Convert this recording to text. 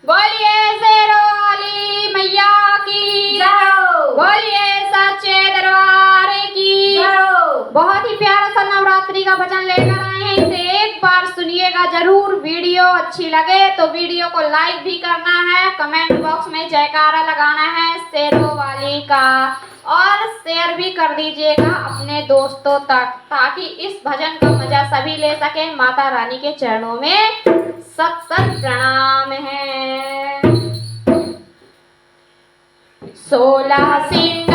बोलिए शेरों वाली मैया की जय। बोलिए सच्चे दरबार की जय। बहुत ही प्यारा सा नवरात्रि का भजन लेकर आए हैं, इसे एक बार सुनिएगा जरूर। वीडियो अच्छी लगे तो वीडियो को लाइक भी करना है, कमेंट बॉक्स में जयकारा लगाना है शेरों वाली का, और शेयर भी कर दीजिएगा अपने दोस्तों तक, ताकि इस भजन का मजा सभी ले सके। माता रानी के चरणों में सत सत प्रणाम है। 16 सिंह